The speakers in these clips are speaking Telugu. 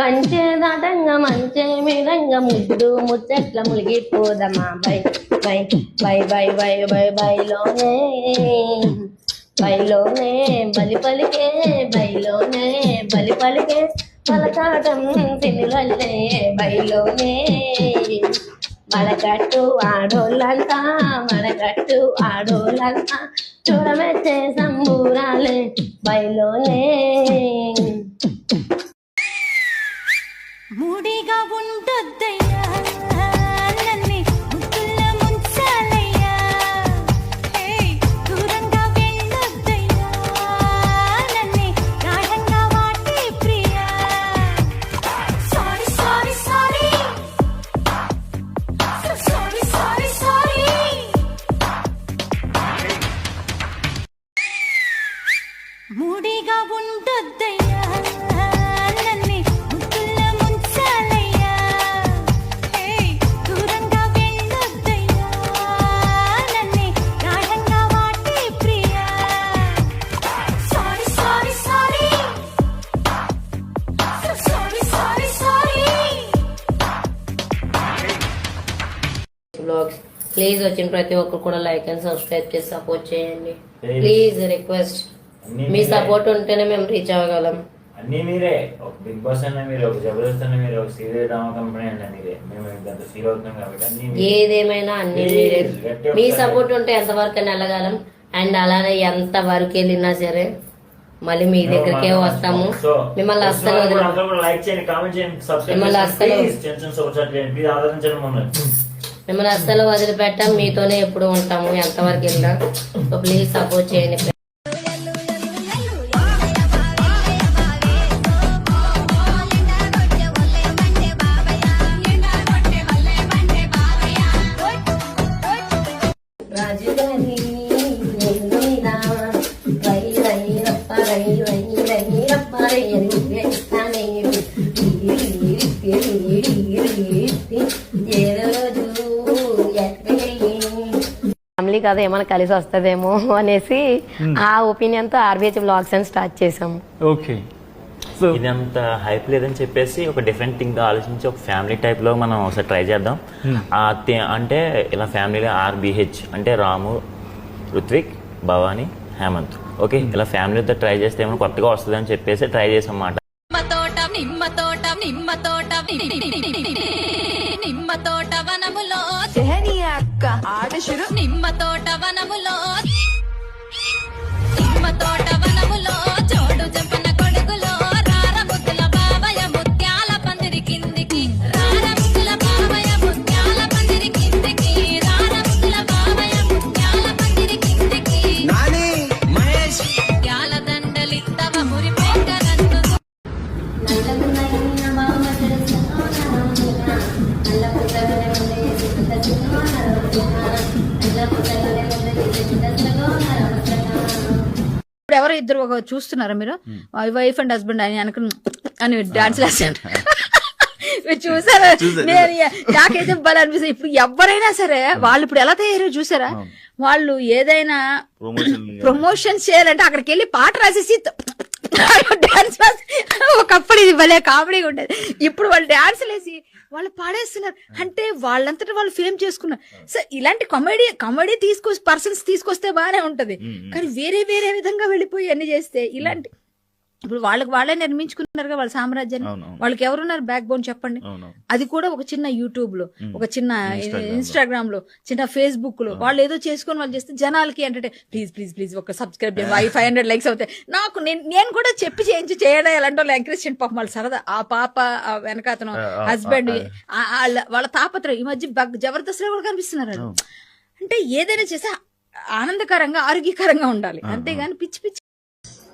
కంచె దాటంగా మంచే మీరంగ ముద్దు ముచ్చట్ల ములిగిపోదమా బై బై బై బై బై బై బైలోనే బైలోనే బలి పలికే బైలోనే బలి పలికే పలకాటం తినులల్లే బైలోనే మడకట్టు ఆడోళ్ళంతా మడకట్టు ఆడోళ్ళంతా చూడమెచ్చే సంబూరాలే బైలోనే మూడిగా ఉండొద్దయ్యా నన్ను ముద్దుల ముంచాలయ్యా దూరంగా వెళ్ళొద్దయ్యా నన్ను గాఢంగా వాటి ప్రియా sorry sorry sorry sorry sorry sorry మూడిగా ఉండొద్దయ్యా బ్లాగ్స్ ప్లీజ్ వచ్చిన ప్రతి ఒక్కరు కూడా లైక్ అండ్ సబ్స్క్రైబ్ చేసి సపోర్ట్ చేయండి ప్లీజ్ రిక్వెస్ట్ మీ సపోర్ట్ ఉంటేనే మేము రీచ్ అవ్వగలం అన్ని మీరే ఒక బిగ్ బాస్ అన్న మీరు ఒక జబర్దస్త్ అన్న మీరు ఒక సీరియల్ డ్రామా కంపెనీ అన్న మీరే మేము ఇంత ఫీల్ అవుతున్నాం కాబట్టి అన్ని ఏదేమైనా అన్ని మీరే మీ సపోర్ట్ ఉంటే ఎంతవరకు అని వెళ్ళగలం అండ్ అలానే ఎంత వరకు వెళ్ళినా సరే మళ్ళీ మీ దగ్గరికే వస్తాము మిమ్మల్ని అస్సలు లైక్ చేయండి కామెంట్ చేయండి సబ్స్క్రైబ్ మిమ్మల్ని అస్సలు ప్లీజ్ ఆదరించండి మమ్మల్ని మిమ్మల్ని అస్సలు వదిలిపెట్టాం మీతోనే ఎప్పుడు ఉంటాము ఎంతవరకు వెళ్ళినా సో ప్లీజ్ సపోర్ట్ చేయండి ఫ్యామిలీ కదా ఏమైనా కలిసి వస్తుందేమో అనేసి ఆ ఒపీనియన్ తో ఆర్బిహెచ్ బ్లాగ్స్ అని స్టార్ట్ చేసాము. ఓకే సో ఇదంతా హైప్ లేదని చెప్పేసి ఒక డిఫరెంట్ థింగ్ ఆలోచించి ఒక ఫ్యామిలీ టైప్ లో మనం ఒకసారి ట్రై చేద్దాం. అంటే ఇలా ఫ్యామిలీలో ఆర్బిహెచ్ అంటే రాము, రుత్విక్, భవానీ, హేమంత్. ఓకే ఇలా ఫ్యామిలీతో ట్రై చేస్తే ఏమైనా కొత్తగా వస్తుంది అని చెప్పేసి ట్రై చేసాం అన్నమాట. నిమ్మ తోట వనములో అక్క ఆడశురు నిమ్మ తోట వనములో చోడు చెప్పన కొడుకులో రార ముద్దుల బావయ ముత్యాల పందిరి కిందికి రార ముద్దుల బావయ ముత్యాల పందిరి కిందికి రార ముద్దుల బావయ ముత్యాల పందిరి కిందికి నాని మహేష్ ముత్యాల దండలిత్తవ మురి పెంకరందు ఇప్పుడు ఎవరో ఇద్దరు ఒక చూస్తున్నారా మీరు వైఫ్ అండ్ హస్బెండ్ అని అనుకుని అని డాన్స్ వేసాను మీరు చూసారా? నేను నాకైతే బాగా అనిపిస్తుంది. ఇప్పుడు ఎవరైనా సరే వాళ్ళు ఇప్పుడు ఎలా తయారో చూసారా? వాళ్ళు ఏదైనా ప్రమోషన్ చేయాలంటే అక్కడికి వెళ్ళి పాట రాసేసి డాన్స్ ఒకప్పుడు ఇది భలే కామెడీగా ఉండేది. ఇప్పుడు వాళ్ళు డాన్స్ వేసి వాళ్ళు పాడేస్తున్నారు అంటే వాళ్ళంతటా వాళ్ళు ఫేమ్ చేసుకున్నారు. సో ఇలాంటి కామెడీ పర్సన్స్ తీసుకొస్తే బాగానే ఉంటది, కానీ వేరే వేరే విధంగా వెళ్ళిపోయి అన్ని చేస్తే ఇలాంటి ఇప్పుడు వాళ్ళే నిర్మించుకున్నారు వాళ్ళ సామ్రాజ్యాన్ని. వాళ్ళకి ఎవరున్నారు బ్యాక్ బోన్ చెప్పండి? అది కూడా ఒక చిన్న యూట్యూబ్ లో, ఒక చిన్న ఇన్స్టాగ్రామ్ లో, చిన్న ఫేస్బుక్ లో వాళ్ళు ఏదో చేసుకుని వాళ్ళు చేస్తే జనాలకి అంటే ప్లీజ్ ప్లీజ్ ప్లీజ్ ఒక సబ్స్క్రైబ్ 500 లైక్స్ అవుతాయి నాకు నేను కూడా చెప్పి చేయడం ఎలాంటి వాళ్ళు ఎంకరేజ్ చేయండి. పాపం వాళ్ళు సరదా ఆ పాప వెనకాతను హస్బెండ్ వాళ్ళ తాపత్రయం ఈ మధ్య జబర్దస్త్ లో కూడా కనిపిస్తున్నారు. అంటే ఏదైనా చేస్తే ఆనందకరంగా ఆరోగ్యకరంగా ఉండాలి, అంతేగాని పిచ్చి పిచ్చి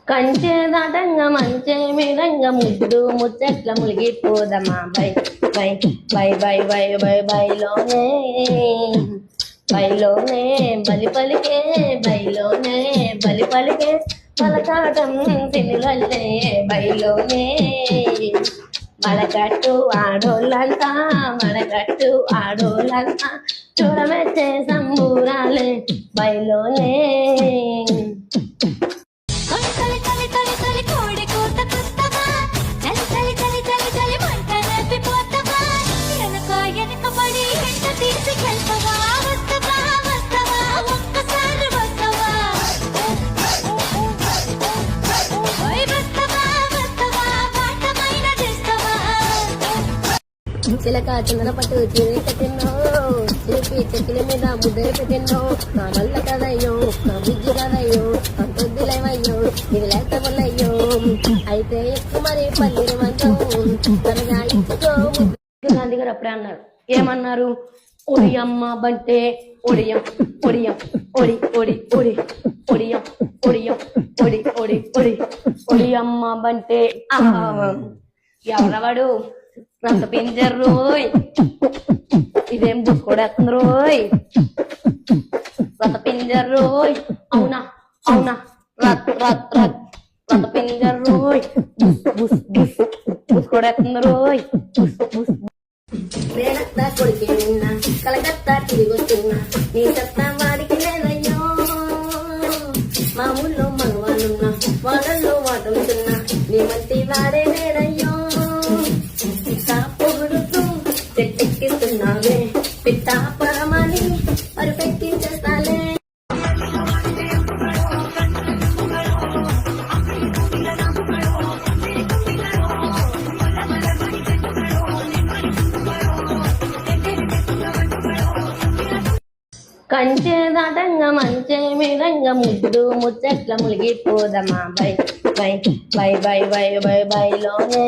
కంచె దాటంగా మంచే మీరంగ ముద్దు ముచ్చట్ల ములిగిపోదమా బై బై బై బై బై బై బైలోనే బైలోనే బలి పలికే బైలోనే బలి పలికే పలకాటం తినులల్లే బైలోనే మడకట్టు ఆడోళ్ళంతా మడకట్టు ఆడోళ్ళంతా చూడమెచ్చే సంబూరాలే బైలోనే కోడి కూత కొత్తగా చలి చలి చలి చలి చలి చిలక చిన్న పట్టు చీర పెట్టినో చిలిపి చెక్కిల మీద ముద్ర పెట్టినో నా వల్ల కదయ్యో నా బుజ్జి కదయ్యో అంతొద్దులేవయ్యో ఇది లేక వల్లయ్యో అయితే ఎక్కువ మరి పల్లిరి మంచం త్వరగా ఇచ్చుకో. గాంధీ గారు అప్పుడే అన్నారు, ఏమన్నారు? ఒడియమ్మ బంటే ఒడియం ఒడియం ఒడి ఒడి ఒడి ఒడియం ఒడియం ఒడి ఒడి ఒడి ఒడియమ్మ బంటే ఎవరవాడు రక్త పింజర్రోయ్ ఇదేం బుసుకోడేస్తుంది రోయ్ రక్త పింజర్రోయ్ అవునా అవునా రత్ రత్ రత్ రక్త పింజర్రోయ్ బుస్ బుస్ బుసుకోడేస్తుంది రోయ్ బుస్ బుస్. నేనత్తా కొడుకే నిన్న కలకత్తా తిరిగి వస్తున్నా నీ సత్తా వాడికి లేదయ్యో మా ఊళ్ళో మనవాళ్ళున్నా వాళ్ళల్లో వాడుతున్నా నీ మంచి వాడే లేడయ్యో పొగుడుతూ చెట్టెక్కిస్తున్నావే పిట్టా పరమని పరిపెక్కించేస్తాలే. కంచే దాటంగా మంచే మీరంగా ముద్దు ముచ్చట్ల ములిగిపోదమ్మా బై బై బై బై బై బై బైలోనే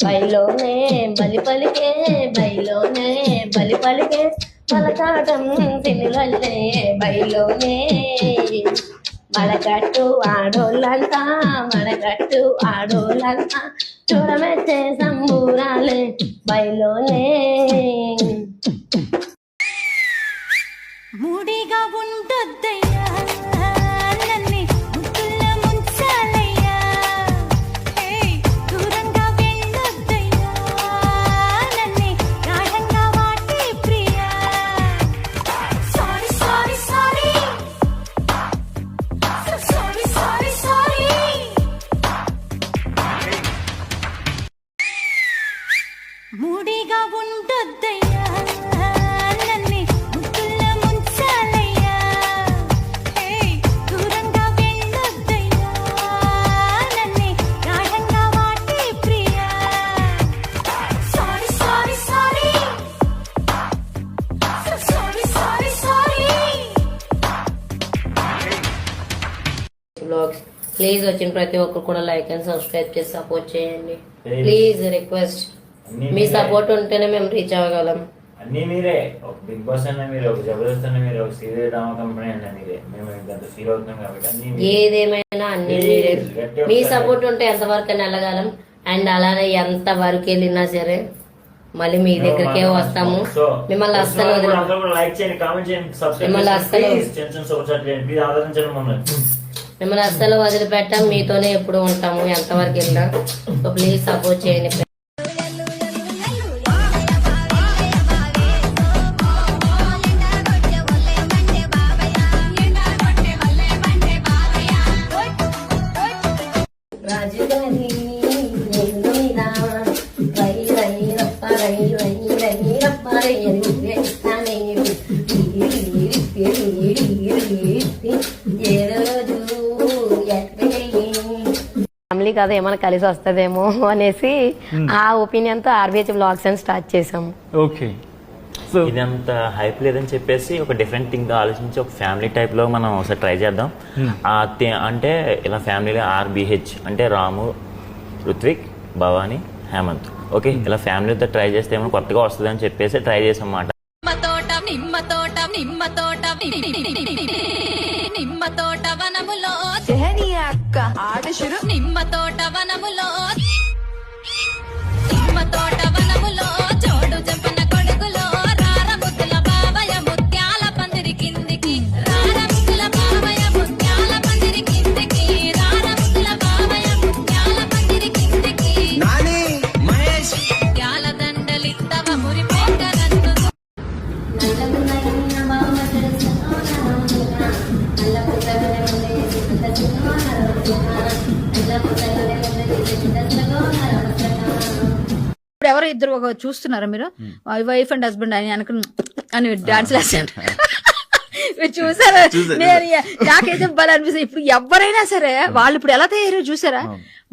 బైలోనే బలి పలికే బైలోనే బలి పలికే పలకాటం తినిలల్లే బైలోనే మడకట్టు ఆడోళ్ళంతా మడకట్టు ఆడోళ్ళంతా చూడమెచ్చే సంబూరాలే బైలోనే. మూడిగా ఉండొద్దయ్యా నన్ను ముక్కుల ముంచాలయ్యా దూరంగా వెళ్ళొద్దయ్యా నన్ను గాఢంగా వాటి ప్రియా sorry sorry sorry sorry sorry sorry మూడిగా ఉండొద్దయ్యా నన్ను ముక్కుల ముంచాలయ్యా దూరంగా వెళ్ళొద్దయ్యా నన్ను గాఢంగా వాటి ప్రియా sorry sorry sorry sorry sorry sorry. Blogs please వచ్చిన ప్రతి ఒక్కరు కూడా లైక్ అండ్ సబ్స్క్రైబ్ చేసి సపోర్ట్ చేయండి ప్లీజ్ రిక్వెస్ట్. మీ సపోర్ట్ ఉంటేనే మేము రీచ్ అవ్వగలం. అన్ని మీరే, ఒక బిగ్ బాస్ అన్న మీరు, ఒక జబర్దస్త్ అన్న మీరు, ఒక సీరియల్ డ్రామా కంపెనీ అన్న మీరే. మేము ఇంత ఫీల్ అవుతున్నాం కాబట్టి అన్ని ఏదేమైనా అన్ని మీరే. మీ సపోర్ట్ ఉంటే ఎంతవరకు వెళ్ళగలం. అండ్ అలానే ఎంత వరకు వెళ్ళినా సరే మళ్ళీ మీ దగ్గరికే వస్తాము. మిమ్మల్ని అస్సలు లైక్ చేయండి, కామెంట్ చేయండి, మిమ్మల్ని అస్సలు సబ్స్క్రైబ్ మిమ్మల్ని అస్సలు వదిలిపెట్టాం. మీతోనే ఎప్పుడు ఉంటాము ఎంతవరకు వెళ్ళినా. సో ప్లీజ్ సపోర్ట్ చేయండి. రాజుగారి నిన్ను మీద రై రై రప్ప రై రై రై రప్ప రై అని వేస్తానే ఏదో రోజు ఫ్యామిలీ కదా ఏమైనా కలిసి వస్తుందేమో అనేసి ఆ ఒపీనియన్ తో ఆర్బిహెచ్ బ్లాగ్స్ అని స్టార్ట్ చేసాము. ఓకే, సో ఇదంత హైప్ లేదని చెప్పేసి ఒక డిఫరెంట్ థింగ్ గా ఆలోచించి ఒక ఫ్యామిలీ టైప్ లో మనం ఒకసారి ట్రై చేద్దాం. అంటే ఇలా ఫ్యామిలీలో ఆర్బిహెచ్ అంటే రాము, రుత్విక్, భవాని, హేమంత్. ఓకే, ఇలా ఫ్యామిలీతో ట్రై చేస్తే ఏమైనా కొత్తగా వస్తుంది అని చెప్పేసి ట్రై చేసాం అన్నమాట. నిమ్మ తోట నిమ్మ తోట నిమ్మ తోట వనములో అక్క ఆడశురు నిమ్మ తోట వనములో నిమ్మ తోట వనములో జోడు జంపన కొడుకులో రార ముద్దుల బావయ ముత్యాల పందిరి కిందికి రార ముద్దుల బావయ ముత్యాల పందిరి కిందికి రార ముద్దుల బావయ ముత్యాల పందిరి కిందికి నాని మహేష్ ముత్యాల దండలిత్తవ మురిపోక నన్ను ఇప్పుడు ఎవరో ఇద్దరు ఒక చూస్తున్నారా మీరు వైఫ్ అండ్ హస్బెండ్ అని అనుకుని అని డాన్స్ వేసాను. మీరు చూసారా నేను నాకైతే భలే అనిపిస్తుంది. ఇప్పుడు ఎవరైనా సరే వాళ్ళు ఇప్పుడు ఎలా తయారో చూసారా,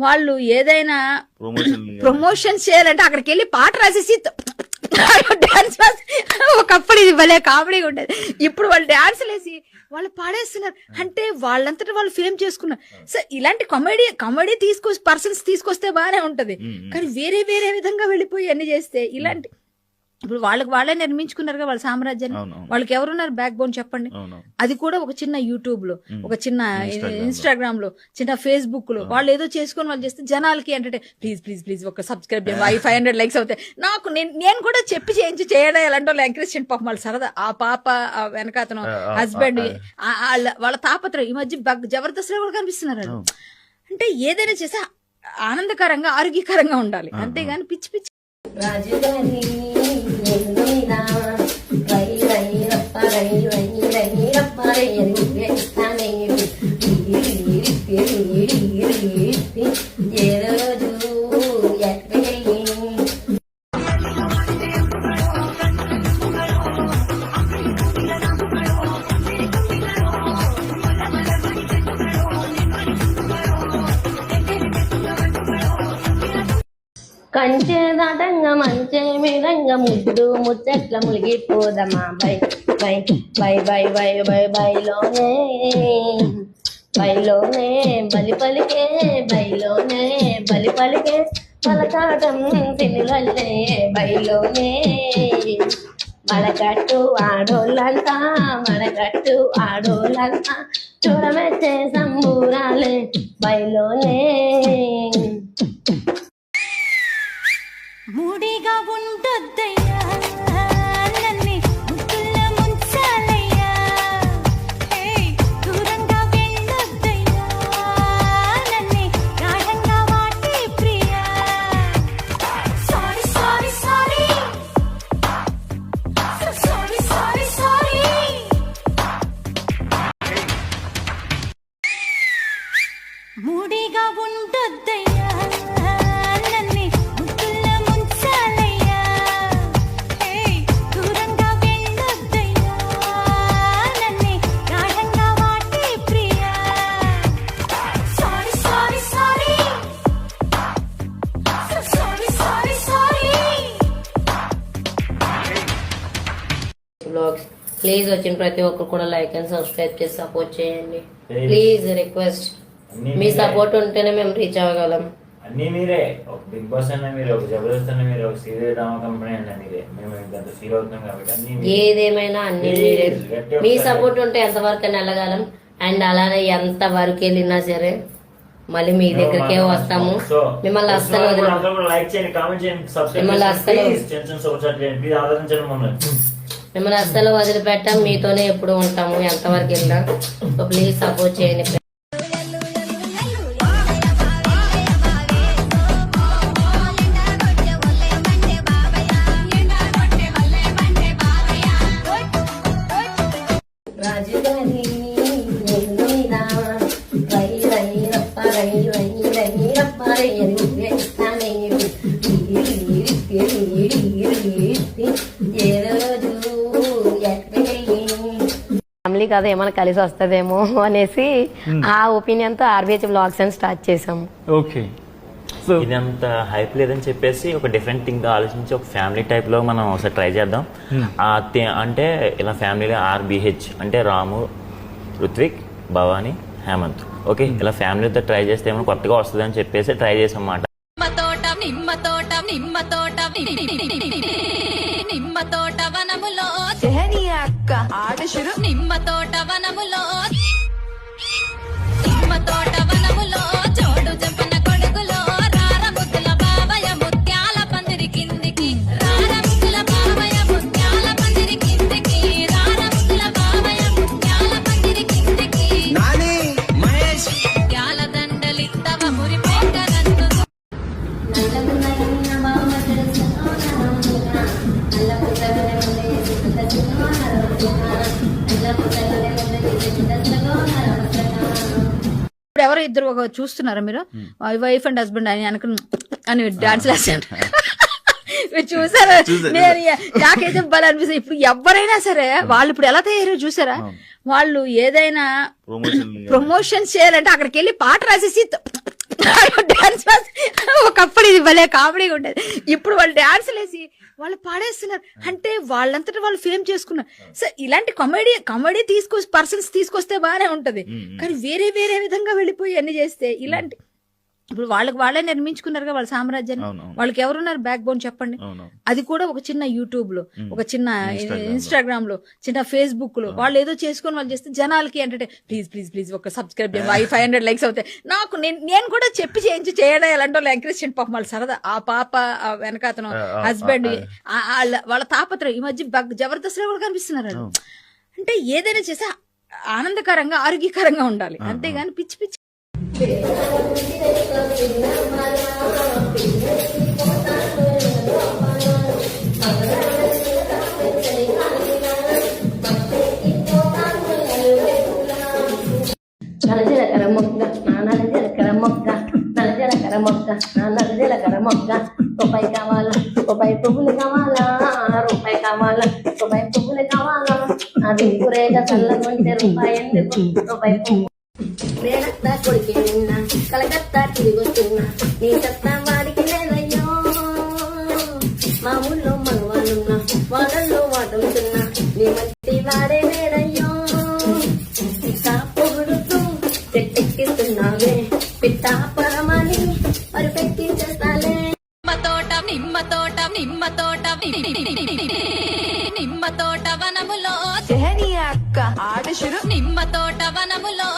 వాళ్ళు ఏదైనా ప్రమోషన్ చేయాలంటే అక్కడికి వెళ్ళి పాట రాసేసి డాన్స్ ఒకప్పుడు ఇది భలే కామెడీగా ఉండేది. ఇప్పుడు వాళ్ళు డాన్సులు వేసి వాళ్ళు పాడేస్తున్నారు అంటే వాళ్ళంతటా వాళ్ళు ఫేమ్ చేసుకున్నారు. సో ఇలాంటి కామెడీ పర్సన్స్ తీసుకొస్తే బాగానే ఉంటది, కానీ వేరే వేరే విధంగా వెళ్ళిపోయి అన్ని చేస్తే ఇలాంటి ఇప్పుడు వాళ్ళే నిర్మించుకున్నారు వాళ్ళ సామ్రాజ్యాన్ని. వాళ్ళకి ఎవరున్నారు బ్యాక్ బోన్ చెప్పండి. అది కూడా ఒక చిన్న యూట్యూబ్ లో, ఒక చిన్న ఇన్స్టాగ్రామ్ లో, చిన్న ఫేస్బుక్ లో వాళ్ళు ఏదో చేసుకొని వాళ్ళు చేస్తే జనాలకి అంటే ప్లీజ్ ప్లీజ్ ప్లీజ్ ఒక సబ్స్క్రైబ్ 500 లైక్స్ అవుతాయి నాకు నేను కూడా చెప్పి చేయడం ఎలాంటి వాళ్ళు ఎంకరేజ్ చేయండి. పాపం వాళ్ళ సరదా ఆ పాప వెనకాతను హస్బెండ్ వాళ్ళ తాపత్రయం ఈ మధ్య జబర్దస్త్ లో కూడా కనిపిస్తున్నారు. అంటే ఏదైనా చేస్తే ఆనందకరంగా ఆరోగ్యకరంగా ఉండాలి, అంతేగాని పిచ్చి పిచ్చి. రాజుగారి నిన్నురా రై రై రప్ప రై రై రై రప్ప రై ఎన్నిస్తానే ఏ రోజు ఎక్కడికి కంచె దాటంగా మంచే మీదంగా ముద్దు ముచ్చట్ల ములిగిపోదమ్మా బై బై బై బై బై బై బైలోనే బలి పలికే బైలోనే బలి పలికే పలకాటం తినులల్లే బైలోనే మడకట్టు ఆడోళ్ళంతా చూడమెచ్చే సంబూరాలే బైలోనే. మూడిగా ఉండొద్దయ్యా నన్ను ముద్దుల్లో ముంచాలయ్యా, దూరంగా వెళ్ళొద్దయ్యా నన్ను గాఢంగా వాటి ప్రియా. Sorry sorry sorry sorry sorry sorry మూడిగా ఉండొద్దయ్యా నన్ను ముద్దుల్లో ముంచాలయ్యా, దూరంగా వెళ్ళొద్దయ్యా నన్ను గాఢంగా వాటి ప్రియా. Sorry sorry sorry sorry sorry sorry blogs please వచ్చిన ప్రతి ఒక్కరు కూడా లైక్ అండ్ సబ్స్క్రైబ్ చేసి సపోర్ట్ చేయండి ప్లీజ్, రిక్వెస్ట్. మీ సపోర్ట్ ఉంటేనే మేము రీచ్ అవ్వగలం. అన్ని మీరే, ఒక బిగ్ బాస్ అన్న మీరు, ఒక జబర్దస్త్ అన్న మీరు, ఒక సీరియల్ డ్రామా కంపెనీ అన్న మీరే. మేము ఇంత ఫీల్ అవుతున్నాం కాబట్టి అన్ని ఏదేమైనా అన్ని మీరే. మీ సపోర్ట్ ఉంటే ఎంతవరకు అయినా వెళ్ళగలం. అండ్ అలానే ఎంత వరకు వెళ్ళినా సరే మళ్ళీ మీ దగ్గరికే వస్తాము. మిమ్మల్ని అస్సలు లైక్ చేయండి, కామెంట్ చేయండి, మిమ్మల్ని అస్సలు వదిలిపెట్టాం. మీతోనే ఎప్పుడు ఉంటాము ఎంతవరకు వెళ్ళినా. సో ప్లీజ్ సపోర్ట్ చేయండి. రాజుగారి నిన్నురా రై రై రప్ప రై రై రై రప్ప రై ఎన్నిస్తానే ఏ రోజు ఎక్కడికి ఫ్యామిలీ కథ ఏమైనా కలిసి వస్తుందేమో అనేసి ఆ ఒపీనియన్ తో ఆర్బిహెచ్ బ్లాగ్స్ అని స్టార్ట్ చేసాము. ఓకే. సో ఇదంత హైప్ లేదని చెప్పేసి ఒక డిఫరెంట్ థింగ్ ఆలోచించి ఒక ఫ్యామిలీ టైప్ లో మనం ఒకసారి ట్రై చేద్దాం. అంటే ఇలా ఫ్యామిలీలో RBH అంటే రాము, రుత్విక్, భవాని, హేమంత్. ఓకే, ఇలా ఫ్యామిలీతో ట్రై చేస్తే ఏమైనా కొత్తగా వస్తుంది అని చెప్పేసి ట్రై చేసాం అన్నమాట. నిమ్మ తోట వనములో తెహని అక్క ఆట షురు నిమ్మ తోట వనములో నిమ్మ తోట వనములో జోడు జంపన కొడుకులో రార ముద్దుల బావయ్య ముత్యాల పందిరి కిందికి, రార ముద్దుల బావయ్య ముత్యాల పందిరి కిందికి, రార ముద్దుల బావయ్య ముత్యాల పందిరి కిందికి. నాని మహేష్ ముత్యాల దండలిత్తవ మురిపోక నన్ను ఇప్పుడు ఎవరో ఇద్దరు చూస్తున్నారా మీరు, వైఫ్ అండ్ హస్బెండ్ అని అనుకుని డాన్స్ వేస్తారు. మీరు చూసారా? నేను నాకైతే భలే అనిపిస్తుంది. ఇప్పుడు ఎవరైనా సరే వాళ్ళు ఇప్పుడు ఎలా తయారో చూసారా? వాళ్ళు ఏదైనా ప్రమోషన్స్ చేయాలంటే అక్కడికి వెళ్ళి పాట రాసేసి డాన్స్ ఒకప్పుడు ఇది భలే కామెడీగా ఉండేది. ఇప్పుడు వాళ్ళు డాన్సులు వేసి వాళ్ళు పాడేస్తున్నారు. అంటే వాళ్ళంతటా వాళ్ళు ఫేమ్ చేసుకున్నారు. సో ఇలాంటి కామెడీ పర్సన్స్ తీసుకొస్తే బాగానే ఉంటది. కానీ వేరే వేరే విధంగా వెళ్ళిపోయి అన్ని చేస్తే ఇలాంటి ఇప్పుడు వాళ్ళే నిర్మించుకున్నారు వాళ్ళ సామ్రాజ్యాన్ని. వాళ్ళకి ఎవరున్నారు బ్యాక్ బోన్ చెప్పండి? అది కూడా ఒక చిన్న యూట్యూబ్ లో, ఒక చిన్న ఇన్స్టాగ్రామ్ లో, చిన్న ఫేస్బుక్ లో వాళ్ళు ఏదో చేసుకొని వాళ్ళు చేస్తే జనాలకి అంటే ప్లీజ్ ఒక సబ్స్క్రైబ్ 500 లైక్స్ అవుతాయి. నేను కూడా చెప్పి చేయడం ఎలాంటి వాళ్ళు ఎంకరేజ్ చేయండి. పాపం వాళ్ళ సరదా ఆ పాప వెనకాతను హస్బెండ్ వాళ్ళ తాపత్రయం ఈ మధ్య జబర్దస్త్ లో కూడా కనిపిస్తున్నారు. అంటే ఏదైనా చేస్తే ఆనందకరంగా ఆరోగ్యకరంగా ఉండాలి, అంతేగాని పిచ్చి పిచ్చి నలజలకర మొగ్గ నా నలజలకర మొగ్గ, నలజలకర మొగ్గ నా నలజలకర మొగ్గ. రూపాయి కావాలా, రూపాయి పువ్వులు కావాలా, రూపాయి కావాలా, రూపాయి పువ్వులు కావాలా. అది గురేగా చల్లకుంటే రూపాయి ఎందుకు, రూపాయి పువ్వు. మేడత్తా కొడుకి నిన్న కలకత్తా తిరిగొస్తున్నా, నీ చెత్త వాడికి లేదయ్యో. మా ఊళ్ళో మనవాళ్ళున్నా, వాళ్ళల్లో వాడుతున్నా, నీ మట్టి వాడే లేదయ్యో. పొగుడుతూ చెట్టెక్కిస్తున్నావే పిట్టాపరమని పరిపెట్టించేస్తాలే. నిమ్మ తోట వనములో జహనీ అక్క ఆట షురు నిమ్మ తోట వనములో